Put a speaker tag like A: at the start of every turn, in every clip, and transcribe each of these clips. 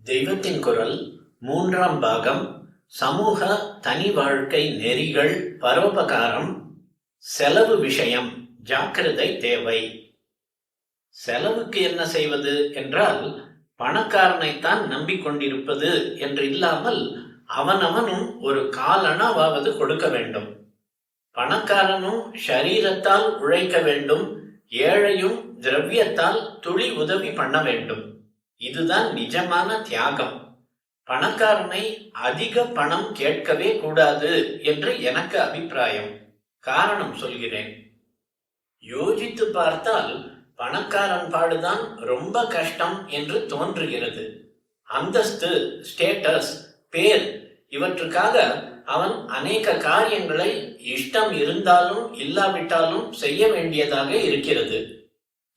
A: தெய்வத்தின் குரல் 3ஆம் பாகம். சமூக தனி வாழ்க்கை நெறிகள், பரோபகாரம். செலவு விஷயம், ஜாக்கிரதை தேவை. செலவுக்கு என்ன செய்வது என்றால், பணக்காரனைத்தான் நம்பிக்கொண்டிருப்பது என்று இல்லாமல் அவனவனும் ஒரு காலணாவது கொடுக்க வேண்டும். பணக்காரனும் ஷரீரத்தால் உழைக்க வேண்டும், ஏழையும் திரவியத்தால் துளி உதவி பண்ண வேண்டும். இதுதான் நிஜமான தியாகம். பணக்காரனை அதிக பணம் கேட்கவே கூடாது என்று எனக்கு அபிப்பிராயம். காரணம் சொல்கிறேன். யோசித்து பார்த்தால் பணக்காரன் பாடுதான் ரொம்ப கஷ்டம் என்று தோன்றுகிறது. அந்தஸ்து, ஸ்டேட்டஸ், பேர் இவற்றுக்காக அவன் அநேக காரியங்களை இஷ்டம் இருந்தாலும் இல்லாவிட்டாலும் செய்ய வேண்டியதாக இருக்கிறது.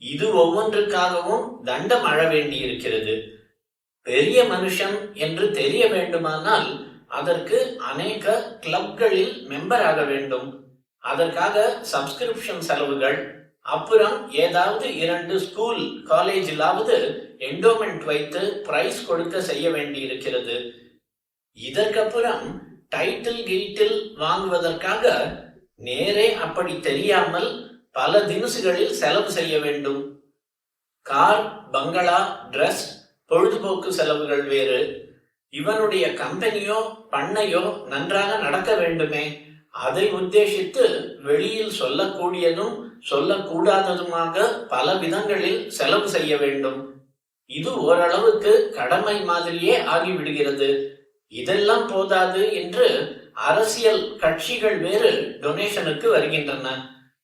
A: இது ஒவ்வொன்றுக்காகவும் தண்டம் அழ வேண்டி இருக்கிறது. பெரிய மனுஷன் என்று தெரிய வேண்டுமானால் அதற்கு அநேக கிளப்களில் மெம்பர் ஆக வேண்டும். அதற்காக சப்ஸ்கிரிப்ஷன் செலவுகள், அப்புறம் ஏதாவது 2 ஸ்கூல் காலேஜிலாவது என்டோமெண்ட் வைத்து பிரைஸ் கொடுக்க செய்ய வேண்டி இருக்கிறது. இதற்கப்புறம் டைட்டில் வாங்குவதற்காக நேரே அப்படி தெரியாமல் பல தினசுகளில் செலவு செய்ய வேண்டும். கார், பங்களா, டிரஸ், பொழுதுபோக்கு செலவுகள் வேறு. இவனுடைய கம்பெனியோ பண்ணையோ நன்றாக நடக்க வேண்டுமே. அதை உத்தேசித்து வெளியில் சொல்லக்கூடியதும் சொல்லக்கூடாததுமாக பல விதங்களில் செலவு செய்ய வேண்டும். இது ஓரளவுக்கு கடமை மாதிரியே ஆகிவிடுகிறது. இதெல்லாம் போதாது என்று அரசியல் கட்சிகள் வேறு டொனேஷனுக்கு வருகின்றன.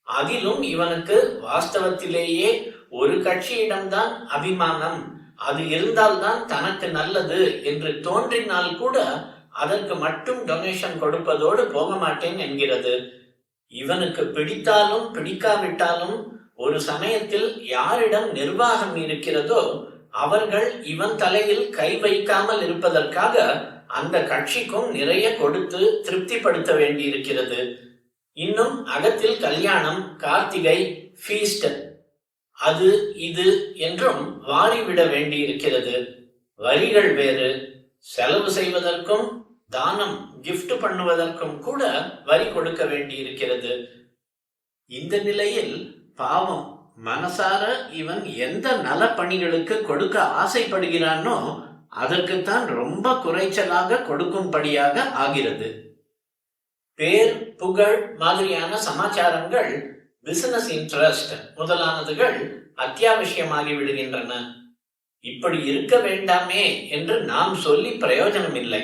A: அதிலும் இவனுக்கு வாஸ்தவத்திலேயே ஒரு கட்சியிடம்தான் அபிமானம், அது இருந்தால்தான் தனக்கு நல்லது என்று தோன்றினால் கூட அதற்கு மட்டும் டொனேஷன் கொடுப்பதோடு போக மாட்டேன் என்கிறது. இவனுக்கு பிடித்தாலும் பிடிக்காவிட்டாலும் ஒரு சமயத்தில் யாரிடம் நிர்வாகம் இருக்கிறதோ அவர்கள் இவன் தலையில் கை வைக்காமல் இருப்பதற்காக அந்த கட்சிக்கும் நிறைய கொடுத்து திருப்திப்படுத்த வேண்டியிருக்கிறது. இன்னும் அகத்தில் கல்யாணம், கார்த்திகை, ஃபீஸ்ட், அது இது என்றும் வாரிவிட வேண்டியிருக்கிறது. வரிகள் வேறு. செலவு செய்வதற்கும் தானம், கிஃப்ட் பண்ணுவதற்கும் கூட வரி கொடுக்க வேண்டியிருக்கிறது. இந்த நிலையில் பாவம் மனசார இவன் எந்த நல பணிகளுக்கு கொடுக்க ஆசைப்படுகிறானோ அதற்குத்தான் ரொம்ப குறைச்சலாக கொடுக்கும்படியாக ஆகிறது. பேர், புகழ் மாதிரியான சமாச்சாரங்கள், பிசினஸ் இன்ட்ரெஸ்ட் முதலானதுகள் அத்தியாவசியமாகி விடுகின்றன. இப்படி இருக்க வேண்டாமே என்று நாம் சொல்லி பிரயோஜனம் இல்லை.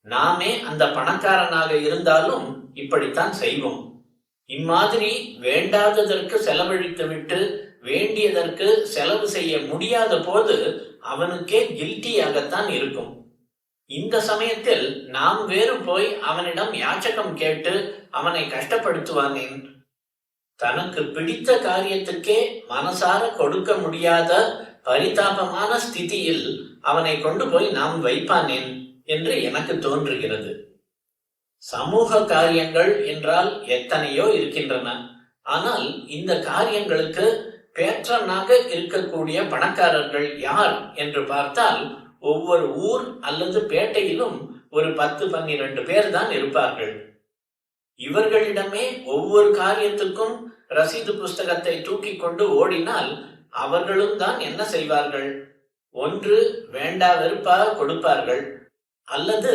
A: நாமே அந்த பணக்காரனாக இருந்தாலும் இப்படித்தான் செய்வோம். இம்மாதிரி வேண்டாததற்கு செலவழித்துவிட்டு வேண்டியதற்கு செலவு செய்ய முடியாத போது அவனுக்கே கில்ட்டியாகத்தான் இருக்கும். இந்த சமயத்தில் நாம் வேறு போய் அவனிடம் யாச்சகம் கேட்டு அவனை கஷ்டப்படுத்துவானேன்? தனக்கு பிடித்த காரியத்துக்கே மனசார கொடுக்க முடியாத பரிதாபமான ஸ்திதியில் அவனை கொண்டு போய் நாம் வைப்பானேன் என்று எனக்கு தோன்றுகிறது. சமூக காரியங்கள் என்றால் எத்தனையோ இருக்கின்றன. ஆனால் இந்த காரியங்களுக்கு பேற்றனாக இருக்கக்கூடிய பணக்காரர்கள் யார் என்று பார்த்தால் ஒவ்வொரு ஊர் அல்லது பேட்டையிலும் ஒரு 10-12 பேர் தான் இருப்பார்கள். இவர்களிடமே ஒவ்வொரு காரியத்துக்கும் ரசீது புஸ்தகத்தை தூக்கி கொண்டு ஓடினால் அவர்களும் தான் என்ன செய்வார்கள்? ஒன்று வேண்டா வெறுப்பாக கொடுப்பார்கள், அல்லது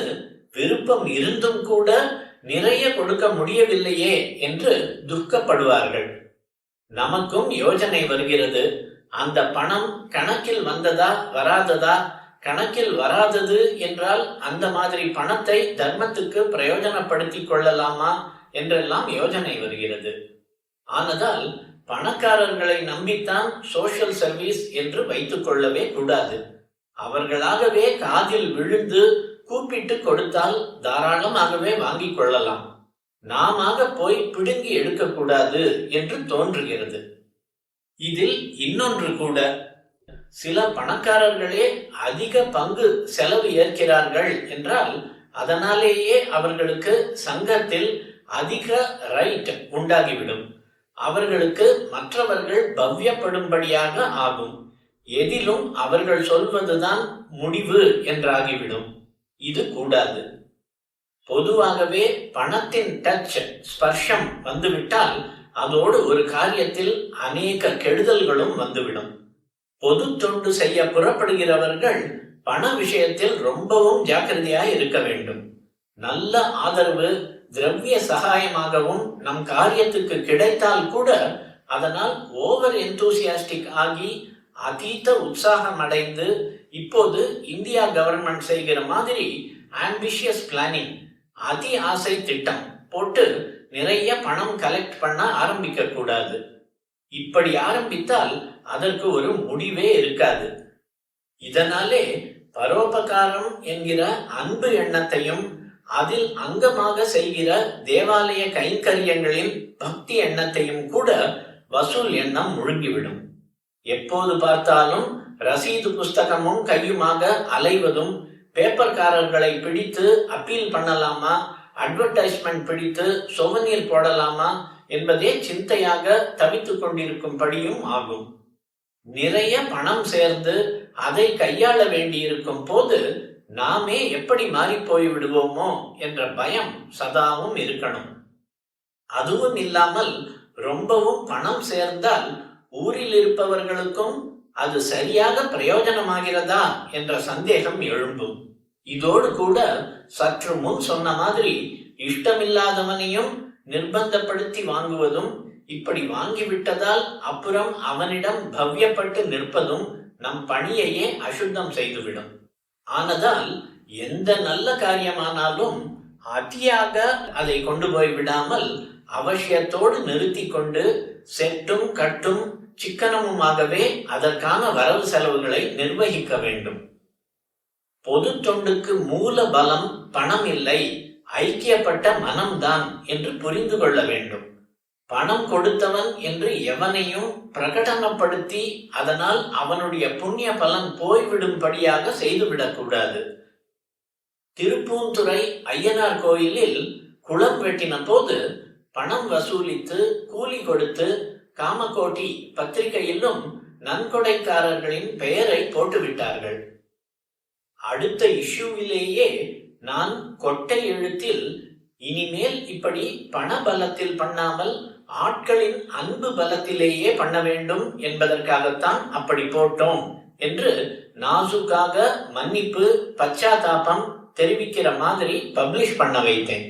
A: விருப்பம் இருந்தும் கூட நிறைய கொடுக்க முடியவில்லையே என்று துக்கப்படுவார்கள். நமக்கும் யோசனை வருகிறது, அந்த பணம் கணக்கில் வந்ததா வராததா? கணக்கில் வராதது என்றால் அந்த மாதிரி பணத்தை தர்மத்துக்கு பிரயோஜனப்படுத்திக் கொள்ளலாமா என்றெல்லாம் யோசனை வருகிறது. ஆனதால் பணக்காரர்களை நம்பித்தான் சோஷியல் சர்வீஸ் என்று வைத்துக் கொள்ளவே கூடாது. அவர்களாகவே காதில் விழுந்து கூப்பிட்டு கொடுத்தால் தாராளமாகவே வாங்கிக் கொள்ளலாம். நாம போய் பிடுங்கி எடுக்கக்கூடாது என்று தோன்றுகிறது. இதில் இன்னொன்று கூட, சில பணக்காரர்களே அதிக பங்கு செலவு ஏற்கிறார்கள் என்றால் அதனாலேயே அவர்களுக்கு சங்கத்தில் அதிக ரைட் உண்டாகிவிடும். அவர்களுக்கு மற்றவர்கள் பவ்யப்படும்படியாக ஆகும். எதிலும் அவர்கள் சொல்வதுதான் முடிவு என்றாகிவிடும். இது கூடாது. பொதுவாகவே பணத்தின் டச், ஸ்பர்ஷம் வந்துவிட்டால் அதோடு ஒரு காரியத்தில் அநேக கெடுதல்களும் வந்துவிடும். பொது தொண்டு செய்ய புறப்படுகிறவர்கள் பண விஷயத்தில் ரொம்பவும் ஜாக்கிரதையாய் இருக்க வேண்டும். நல்ல ஆதரவு திரவிய சகாயமாகவும் நம் காரியத்துக்கு கிடைத்தால் கூட அதனால் ஓவர் எந்தூசியாஸ்டிக் ஆகி அதீத உற்சாகம் அடைந்து இப்போது இந்தியா கவர்மெண்ட் செய்கிற மாதிரி ஆம்பிஷியஸ் பிளானிங், அதி ஆசை திட்டம் போட்டு நிறைய பணம் கலெக்ட் பண்ண ஆரம்பிக்க கூடாது. இப்படி ஆரம்பித்தால் அதற்கு ஒரு முடிவே இருக்காது. இதனாலே பரோபகாரம் என்கிற அன்பு எண்ணத்தையும் அதில் அங்கமாக செய்கிற தேவாலய கைங்கரியங்களின் பக்தி எண்ணத்தையும் கூட வசூல் எண்ணம் முழுங்கிவிடும். எப்போது பார்த்தாலும் ரசீது புஸ்தகமும் கையுமாக அலைவதும், பேப்பர்காரர்களை பிடித்து அப்பீல் பண்ணலாமா, அட்வர்டைஸ்மெண்ட் பிடித்து சொவனீர் போடலாமா என்பதே சிந்தையாக தவித்துக் கொண்டிருக்கும்படியும் ஆகும். நிறைய பணம் சேர்ந்து அதை கையாள வேண்டியிருக்கும் போது நாமே எப்படி மாறி போய் விடுவோமோ என்ற பயம் சதாவும் இருக்கணும். அதுவும் இல்லாமல் ரொம்பவும் பணம் சேர்ந்தால் ஊரில் இருப்பவர்களுக்கும் அது சரியாக பிரயோஜனமாகிறதா என்ற சந்தேகம் எழும்பும். இதோடு கூட சற்று முன் சொன்ன மாதிரி இஷ்டமில்லாதவனையும் நிர்பந்தப்படுத்தி வாங்குவதும், இப்படி வாங்கிவிட்டதால் அப்புறம் அவனிடம் பவ்யப்பட்டு நிற்பதும் நம் பணியையே அசுத்தம் செய்துவிடும். ஆனதால் எந்த நல்ல காரியமானாலும் அதியாக அதை கொண்டு போய் விடாமல் அவசியத்தோடு நிறுத்தி கொண்டு செட்டும் கட்டும் சிக்கனமுமாகவே அதற்கான வரவு செலவுகளை நிர்வகிக்க வேண்டும். பொது தொண்டுக்கு மூல பலம் பணம் இல்லை, ஐக்கியப்பட்ட மனம்தான் என்று புரிந்து கொள்ள வேண்டும். பணம் கொடுத்தவன் என்று எவனையும் பிரகடனப்படுத்தி அதனால் அவனுடைய புண்ணிய பலன் போய்விடும்படியாக செய்துவிடக்கூடாது. திருப்பூந்துறை ஐயனார் கோயிலில் குளம் வெட்டின போது பணம் வசூலித்து கூலி கொடுத்து காமகோட்டி பத்திரிகையிலும் நன்கொடைக்காரர்களின் பெயரை போட்டுவிட்டார்கள். அடுத்த இஷ்யூவிலேயே நான் கொட்டை எழுத்தில் இனிமேல் இப்படி பண பலத்தில் பண்ணாமல் ஆட்களின் அன்பு பலத்திலேயே பண்ண வேண்டும் என்பதற்காகத்தான் அப்படி போட்டோம் என்று நாசுக்காக மன்னிப்பு பச்சாதாபம் தெரிவிக்கிற மாதிரி பப்ளிஷ் பண்ண வைத்தேன்.